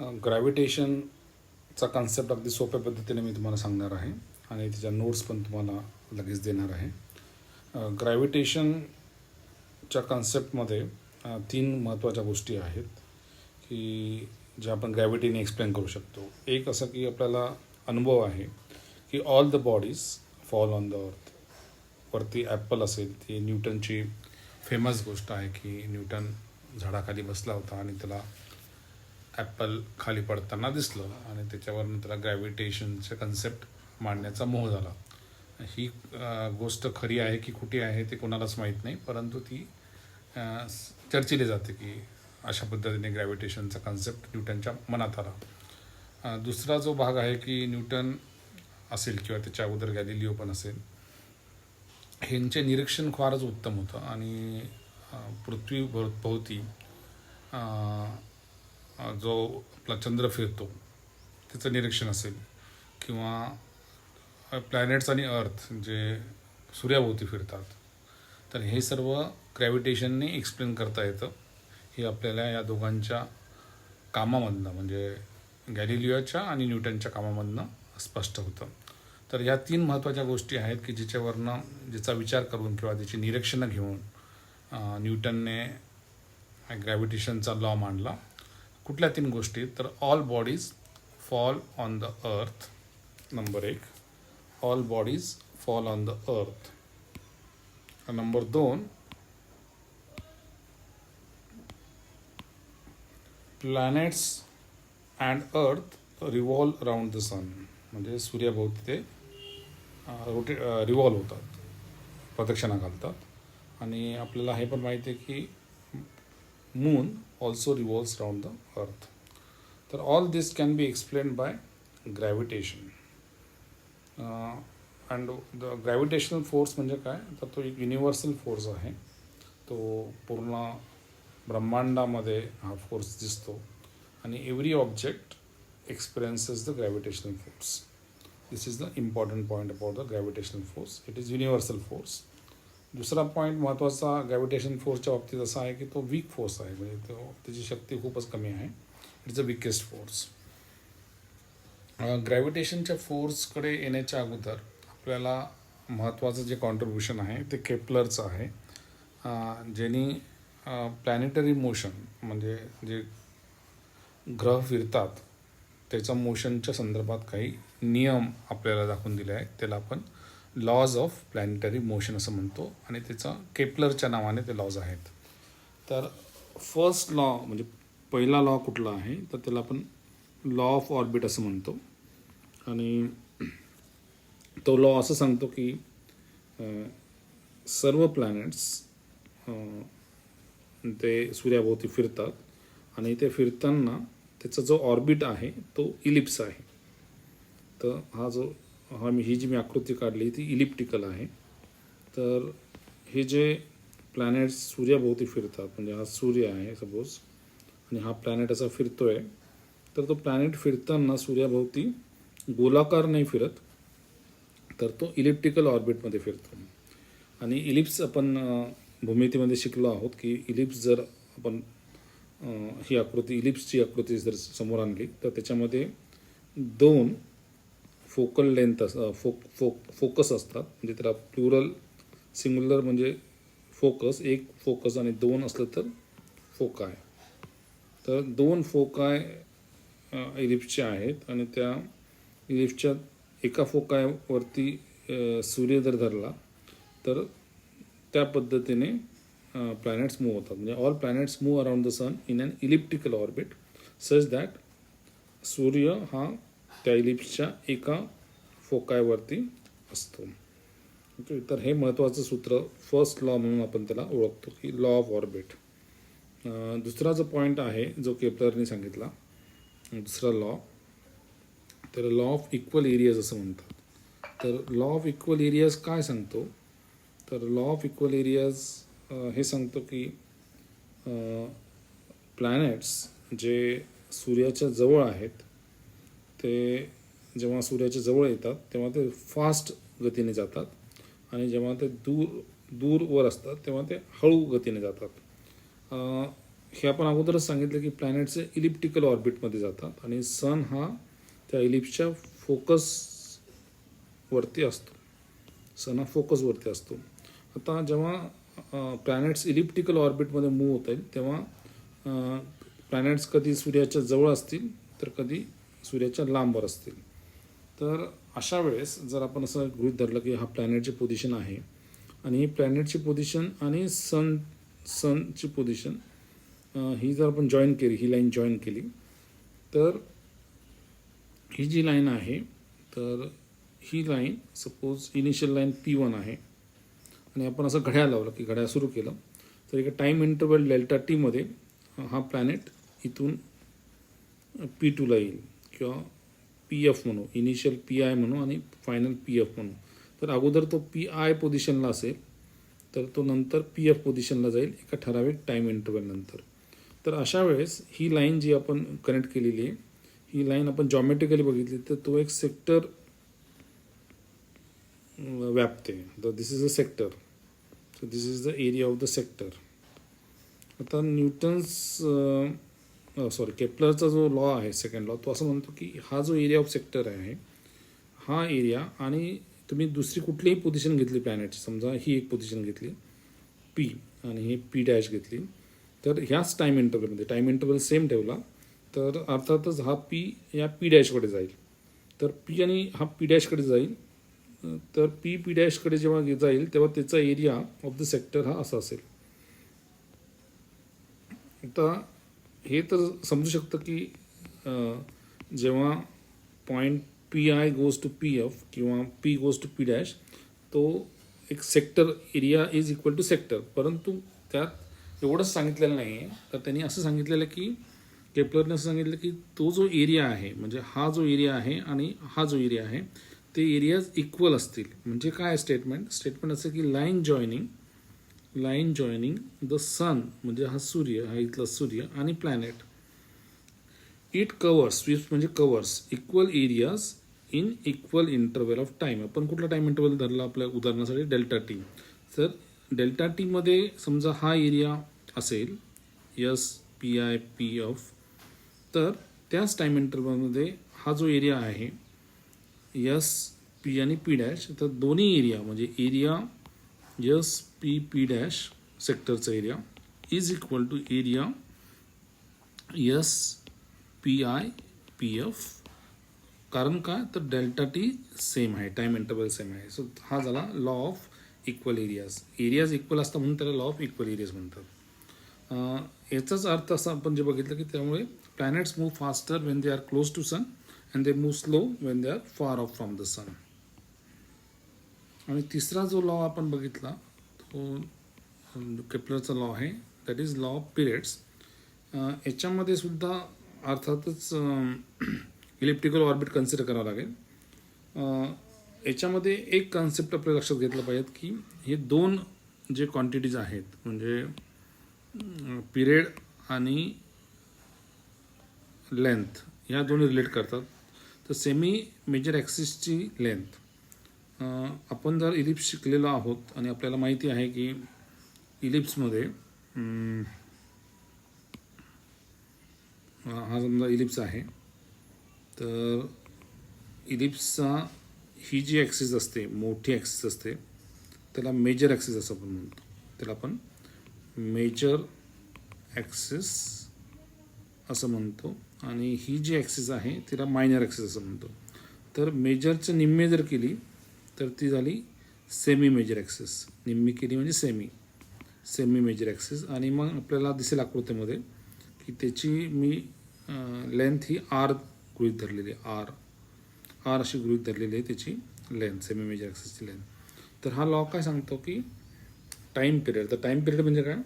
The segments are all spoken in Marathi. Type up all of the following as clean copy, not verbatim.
ग्रॅव्हिटेशनचा कन्सेप्ट अगदी सोप्या पद्धतीने मी तुम्हाला सांगणार आहे आणि त्याच्या नोट्स पण तुम्हाला लगेच देणार आहे. ग्रॅव्हिटेशनच्या कन्सेप्टमध्ये तीन महत्त्वाच्या गोष्टी आहेत की ज्या आपण ग्रॅव्हिटीने एक्सप्लेन करू शकतो. एक असं की आपल्याला अनुभव आहे की all the bodies fall on the अर्थ. वरती ॲपल असेल, ती न्यूटनची फेमस गोष्ट आहे की न्यूटन झाडाखाली बसला होता आणि त्याला ॲपल खाली पडताना दिसलं आणि त्याच्यावरनं त्याला ग्रॅव्हिटेशनचे कन्सेप्ट मांडण्याचा मोह झाला. ही गोष्ट खरी आहे की खोटी आहे ते कोणालाच माहीत नाही, परंतु ती चर्चिली जाते की अशा पद्धतीने ग्रॅव्हिटेशनचा कन्सेप्ट न्यूटनच्या मनात आला. दुसरा जो भाग आहे की न्यूटन असेल किंवा त्याच्या अगोदर गॅलिलिओ पण असेल, ह्यांचे निरीक्षण फारच उत्तम होतं आणि पृथ्वी भोवती जो आपला चंद्र फिरतो त्याचं निरीक्षण असेल किंवा प्लॅनेट्स आणि अर्थ जे सूर्याभोवती फिरतात, तर हे सर्व ग्रॅव्हिटेशनने एक्सप्लेन करता येतं. हे आपल्याला या दोघांच्या कामामधनं म्हणजे गॅलिलिओच्या आणि न्यूटनच्या कामामधनं स्पष्ट होतं. तर ह्या तीन महत्त्वाच्या गोष्टी आहेत की ज्याचा विचार करून किंवा त्याची निरीक्षणं घेऊन न्यूटनने ग्रॅव्हिटेशनचा लॉ मांडला. कुठल्या तीन गोष्टी? तर all bodies fall on the earth, number एक. All bodies fall on the earth. Number दोन, planets and earth revolve around the sun. म्हणजे सूर्याभोवती ते रिव्हॉल्व होतात, प्रदक्षिणा घालतात. आणि आपल्याला हे पण माहिती आहे की moon also revolves around the earth. तर all this can be explained by gravitation. And the gravitational force म्हणजे काय? तर तो एक युनिव्हर्सल फोर्स आहे. तो पूर्ण ब्रह्मांडामध्ये हा फोर्स दिसतो आणि every object experiences the gravitational force. This is the important point about the gravitational force. It is universal force. दुसरा पॉईंट महत्त्वाचा ग्रॅव्हिटेशन फोर्सच्या बाबतीत असा आहे की तो वीक फोर्स आहे, म्हणजे त्याची शक्ती खूपच कमी आहे. It is a weakest force. ग्रॅव्हिटेशनच्या फोर्सकडे येण्याच्या अगोदर आपल्याला महत्त्वाचं जे कॉन्ट्रीब्युशन आहे ते केपलरचं आहे, ज्यांनी प्लॅनेटरी मोशन म्हणजे जे ग्रह फिरतात त्याच्या मोशनच्या संदर्भात काही नियम आपल्याला दाखवून दिले आहेत. त्याला आपण लॉज ऑफ प्लॅनेटरी मोशन असं म्हणतो आणि त्याचा केपलरच्या नावाने ते लॉज आहेत. तर फर्स्ट लॉ म्हणजे पहिला लॉ कुठला आहे तर त्याला आपण लॉ ऑफ ऑर्बिट असं म्हणतो. आणि तो लॉ असं सांगतो की सर्व प्लॅनेट्स ते सूर्याभोवती फिरतात आणि ते फिरताना त्याचा जो ऑर्बिट आहे तो इलिप्स आहे. तर ही जी मी आकृती काढली ती इलिप्टिकल आहे. तर हे जे प्लॅनेट्स सूर्याभोवती फिरतात, म्हणजे हा सूर्य आहे सपोज आणि हा प्लॅनेट असा फिरतो आहे, तर तो प्लॅनेट फिरताना सूर्याभोवती गोलाकार नाही फिरत, तर तो इलिप्टिकल ऑर्बिटमध्ये फिरतो. आणि इलिप्स आपण भूमितीमध्ये शिकलो आहोत की इलिप्स जर आपण ही आकृती इलिप्सची आकृती जर समोर आणली तर त्याच्यामध्ये दोन फोकल लेंथ फोकस असतात. म्हणजे त्याला प्लुरल सिंग्युलर म्हणजे फोकस, एक फोकस आणि दोन असलं तर फोकाय. तर दोन फोकाय इलिप्सचे आहेत आणि त्या इलिप्सच्या एका फोकायवरती सूर्य जर धरला तर त्या पद्धतीने प्लॅनेट्स मूव्ह होतात. म्हणजे all planets move around the sun in an elliptical orbit such that सूर्य हा त्या इलिप्सच्या एका फोकायवरती असतो. ओके. तर हे महत्त्वाचं सूत्र फर्स्ट लॉ म्हणून आपण त्याला ओळखतो की लॉ ऑफ ऑर्बिट. दुसरा जो पॉईंट आहे जो केपलरने सांगितला, दुसरा लॉ, तर लॉ ऑफ इक्वल एरियाज असं म्हणतात. तर लॉ ऑफ इक्वल एरियाज काय सांगतो? तर लॉ ऑफ इक्वल एरियाज हे सांगतो की प्लॅनेट्स जे सूर्याच्या जवळ आहेत ते जेव्हा सूर्याच्या जवळ येतात तेव्हा ते फास्ट गतीने जातात आणि जेव्हा ते दूर वर असतात तेव्हा ते हळू गतीने जातात. हे आपण अगोदरच सांगितलं की प्लॅनेटचे इलिप्टिकल ऑर्बिटमध्ये जातात आणि सन हा त्या इलिप्सच्या फोकसवरती असतो. सन हा फोकसवरती असतो. आता जेव्हा प्लॅनेट्स इलिप्टिकल ऑर्बिटमध्ये मूव्ह होत आहेत तेव्हा प्लॅनेट्स कधी सूर्याच्या जवळ असतील तर कधी सूर्याच्या लांबवर असतील. तर अशा वेळेस जर आपण असं गृहीत धरलं की हा प्लॅनेटची पोझिशन आहे आणि ही प्लॅनेटची पोझिशन आणि सनची पोझिशन ही जर आपण जॉईन केली, ही लाईन जॉईन केली, तर ही जी लाईन आहे तर ही line suppose initial line P1 आहे आणि आपण असं घड्याळ लावलं की घड्याळ सुरू केलं तर एका टाईम इंटरवल डेल्टा टीमध्ये हा प्लॅनेट इथून P2ला येईल किंवा PF म्हणू, इनिशियल PI म्हणू आणि फायनल PF म्हणू. तर अगोदर तो PI पोझिशनला असेल तर तो नंतर PF पोझिशनला जाईल एका ठराविक टाईम इंटरवल नंतर. तर अशा वेळेस ही लाईन जी आपण कनेक्ट केलेली आहे ही लाईन आपण जॉमेट्रिकली बघितली तर तो एक सेक्टर व्यापते. तर this is a sector. So this is the area of the sector. आता केपलरचा जो लॉ आहे सेकंड लॉ तो असं म्हणतो की हा जो एरिया ऑफ सेक्टर आहे हा एरिया आणि तुम्ही दुसरी कुठलीही पोझिशन घेतली प्लॅनेटची, समजा ही एक पोझिशन घेतली P आणि ही P' घेतली, तर ह्याच टाईम इंटरवल सेम ठेवला तर अर्थातच हा P या P' कडे जाईल. तर P आणि हा P' कडे जाईल. तर P' कडे जेव्हा जाईल तेव्हा त्याचा एरिया ऑफ द सेक्टर हा असा असेल. आता हे तर समजू शकतं की जेव्हा point PI goes to PF किंवा P गोज टू P' तो एक sector area is equal to sector. परंतु त्यात एवढंच सांगितलेलं नाही आहे. तर त्यांनी असं सांगितलेलं की केपलरने असं सांगितलं की तो जो एरिया आहे म्हणजे हा जो एरिया आहे आणि हा जो एरिया आहे ते एरियाज इक्वल असतील. म्हणजे काय स्टेटमेंट असं की लाईन जॉईनिंग द सन म्हणजे हा सूर्य, हा इथला सूर्य आणि प्लॅनेट, इट कवर्स, स्वीप्स म्हणजे covers equal areas in equal interval of time. आपण कुठला टाईम इंटरवल धरला आपल्या उदाहरणासाठी डेल्टा टी. तर डेल्टा टीमध्ये समजा हा एरिया असेल SPI PF, तर त्याच टाईम इंटरवलमध्ये हा जो एरिया आहे SP आणि P' तर दोन्ही एरिया म्हणजे एरिया SP P' सेक्टरचा area is equal to area SPI PF. कारण काय तर डेल्टा टी सेम आहे, टाईम इंटरवल सेम आहे. सो हा झाला law of equal areas equal असतात म्हणून त्याला लॉ ऑफ इक्वल एरियाज म्हणतात. याचाच अर्थ असा आपण जे बघितलं की त्यामुळे planets move faster when they are close to sun and they move slow when they are far off from the sun. आणि तिसरा जो लॉ आपण बघितला तो केपलरचा लॉ आहे, that is law of periods. याच्यामध्ये सुद्धा अर्थातच इलिप्टिकल ऑर्बिट कन्सिडर करावं लागेल. याच्यामध्ये एक कन्सेप्ट आपल्या लक्षात घेतलं पाहिजेत की हे दोन जे क्वांटिटीज आहेत म्हणजे पिरियड आणि लेंथ ह्या दोन्ही रिलेट करतात. तर सेमी मेजर ॲक्सिसची लेंथ, आपण जर इलिप्स शिकलेलो आहोत आणि आपल्याला माहिती आहे की इलिप्समध्ये हा समजा इलिप्स आहे तर इलिप्सचा ही जी ॲक्सिस असते मोठी ॲक्सिस असते त्याला मेजर ॲक्सिस असं आपण म्हणतो. त्याला आपण मेजर ॲक्सिस असं म्हणतो आणि ही जी ॲक्सिस आहे तिला मायनर ॲक्सिस असं म्हणतो. तर मेजरचं निम्मे जर केली तर ती झाली सेमी मेजर ॲक्सिस. निम्मी केली म्हणजे सेमी मेजर ॲक्सिस. आणि मग आपल्याला दिसेल आकृतीमध्ये की त्याची मी लेंथ ही R गृहीत धरलेली आहे. आर अशी गृहीत धरलेली आहे त्याची लेंथ, सेमी मेजर ॲक्सिसची लेंथ. तर हा लॉ काय सांगतो की टाईम पिरियड. तर टाईम पिरियड म्हणजे काय?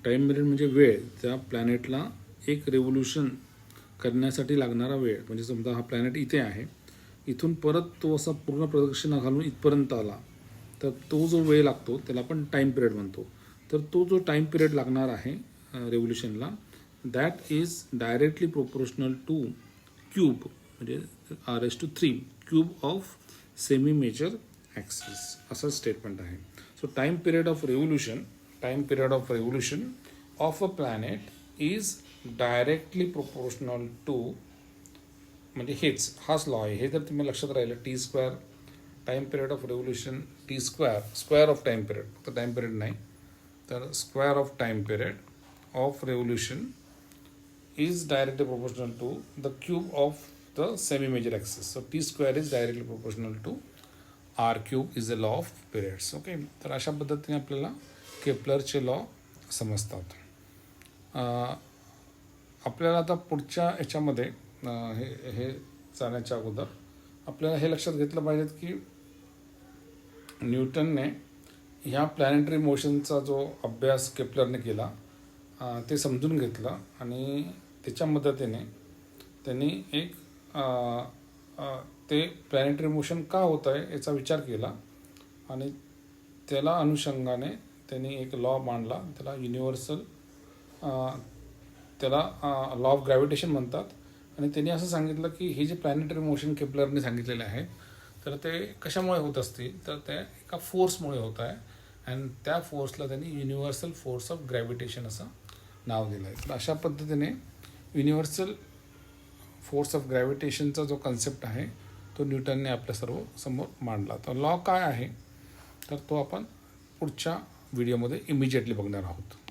टाईम पिरियड म्हणजे वेळ, त्या प्लॅनेटला एक रेव्होल्यूशन करण्यासाठी लागणारा वेळ. म्हणजे समजा हा प्लॅनेट इथे आहे, इथून परत तो असा पूर्ण प्रदक्षिणा घालून इथपर्यंत आला तर तो जो वेळ लागतो त्याला आपण टाईम पिरियड म्हणतो. तर तो जो टाईम पिरियड लागणार आहे रेव्होल्यूशनला that is directly proportional to cube म्हणजे R⁻³ cube of semi major axis असं स्टेटमेंट आहे. So time period of revolution of a planet is directly proportional to, म्हणजे हाच लॉ आहे. हे जर तुम्ही लक्षात राहिलं, T square time period of revolution, T square of time period, फक्त टाईम पिरियड नाही, तर square of time period of revolution is directly proportional to the cube of the semi major axis. So T square is directly proportional to R cube is the law of periods. Okay, तर अशा पद्धतीने आपल्याला केपलरचे लॉ समजतात. आपल्याला आता पुढच्या याच्यामध्ये हे जाण्याच्या अगोदर आपल्याला हे लक्षात घेतलं पाहिजेत की न्यूटनने ह्या प्लॅनेटरी मोशनचा जो अभ्यास केपलरने केला ते समजून घेतलं आणि त्याच्या मदतीने त्यांनी एक ते प्लॅनेटरी मोशन का होत आहे याचा विचार केला आणि त्याला अनुषंगाने त्यांनी एक लॉ मांडला, त्याला युनिव्हर्सल, त्याला लॉ ऑफ ग्रॅव्हिटेशन म्हणतात. आणि त्यांनी असं सांगितलं की हे जे प्लॅनेटरी मोशन केपलरने सांगितलेले आहे तर ते कशामुळे होत असतील, तर ते एका फोर्समुळे होत आहे आणि त्या फोर्सला त्यांनी युनिव्हर्सल फोर्स ऑफ ग्रॅव्हिटेशन असं नाव दिलं आहे. तर अशा पद्धतीने युनिव्हर्सल फोर्स ऑफ ग्रॅव्हिटेशनचा जो कन्सेप्ट आहे तो न्यूटनने आपल्या सर्व समोर मांडला. तर लॉ काय आहे तर तो आपण पुढच्या व्हिडिओमध्ये इमिजिएटली बघणार आहोत.